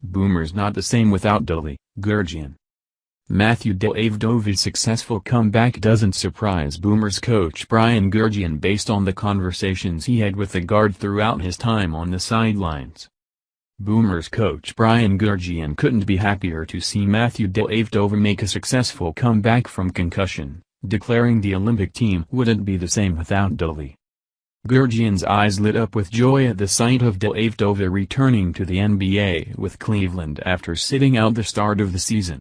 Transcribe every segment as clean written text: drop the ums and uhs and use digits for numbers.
Boomer's not the same without Dali, Goorjian. Matthew Dellavedova's successful comeback doesn't surprise Boomer's coach Brian Goorjian based on the conversations he had with the guard throughout his time on the sidelines. Boomer's coach Brian Goorjian couldn't be happier to see Matthew Dellavedova make a successful comeback from concussion, declaring the Olympic team wouldn't be the same without Dali. Goorjian's eyes lit up with joy at the sight of Dellavedova returning to the NBA with Cleveland after sitting out the start of the season.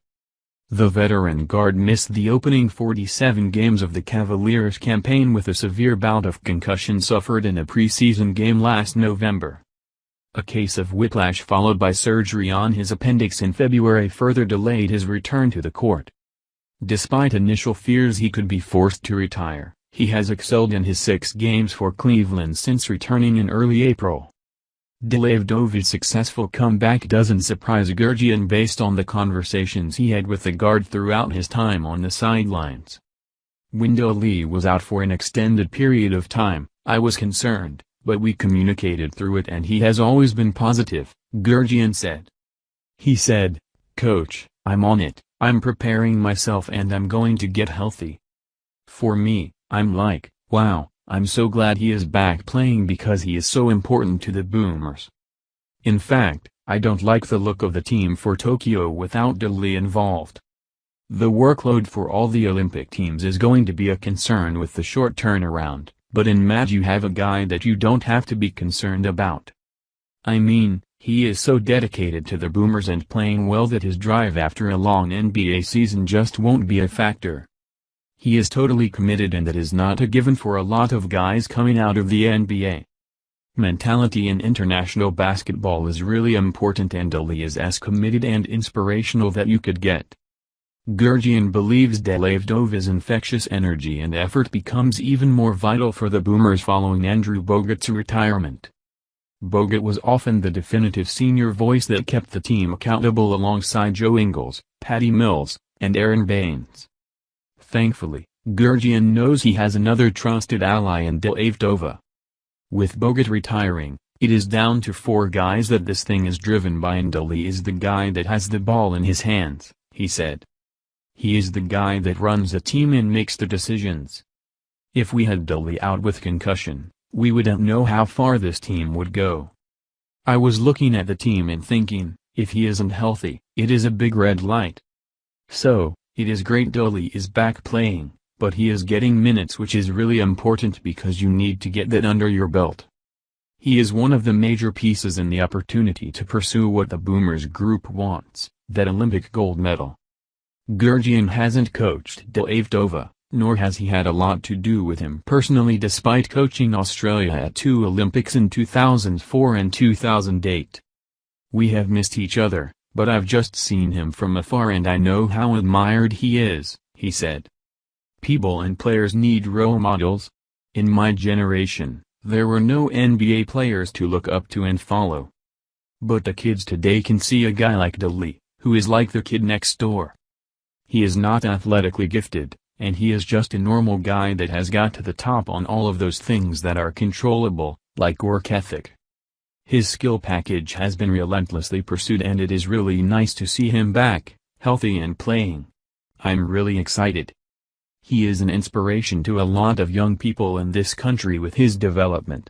The veteran guard missed the opening 47 games of the Cavaliers campaign with a severe bout of concussion suffered in a preseason game last November. A case of whiplash followed by surgery on his appendix in February further delayed his return to the court. Despite initial fears he could be forced to retire, he has excelled in his 6 games for Cleveland since returning in early April. Dellavedova's successful comeback doesn't surprise Goorjian based on the conversations he had with the guard throughout his time on the sidelines. When Dali was out for an extended period of time, I was concerned, but we communicated through it and he has always been positive, Goorjian said. He said, "Coach, I'm on it, I'm preparing myself and I'm going to get healthy." For me, I'm like, wow. I'm so glad he is back playing because he is so important to the Boomers. In fact, I don't like the look of the team for Tokyo without Dali involved. The workload for all the Olympic teams is going to be a concern with the short turnaround, but in Matt you have a guy that you don't have to be concerned about. I mean, he is so dedicated to the Boomers and playing well that his drive after a long NBA season just won't be a factor. He is totally committed and that is not a given for a lot of guys coming out of the NBA. Mentality in international basketball is really important and Dali is as committed and inspirational that you could get. Goorjian believes Dellavedova's infectious energy and effort becomes even more vital for the Boomers following Andrew Bogut's retirement. Bogut was often the definitive senior voice that kept the team accountable alongside Joe Ingles, Patty Mills, and Aaron Baines. Thankfully, Goorjian knows he has another trusted ally in Dellavedova. With Bogut retiring, it is down to 4 guys that this thing is driven by and Dali is the guy that has the ball in his hands, he said. He is the guy that runs the team and makes the decisions. If we had Dali out with concussion, we wouldn't know how far this team would go. I was looking at the team and thinking, if he isn't healthy, it is a big red light. So, it is great Dali is back playing, but he is getting minutes which is really important because you need to get that under your belt. He is one of the major pieces in the opportunity to pursue what the Boomers group wants, that Olympic gold medal. Goorjian hasn't coached Dellavedova, nor has he had a lot to do with him personally despite coaching Australia at 2 Olympics in 2004 and 2008. We have missed each other, but I've just seen him from afar and I know how admired he is, he said. People and players need role models. In my generation, there were no NBA players to look up to and follow. But the kids today can see a guy like Dali, who is like the kid next door. He is not athletically gifted, and he is just a normal guy that has got to the top on all of those things that are controllable, like work ethic. His skill package has been relentlessly pursued and it is really nice to see him back, healthy and playing. I'm really excited. He is an inspiration to a lot of young people in this country with his development.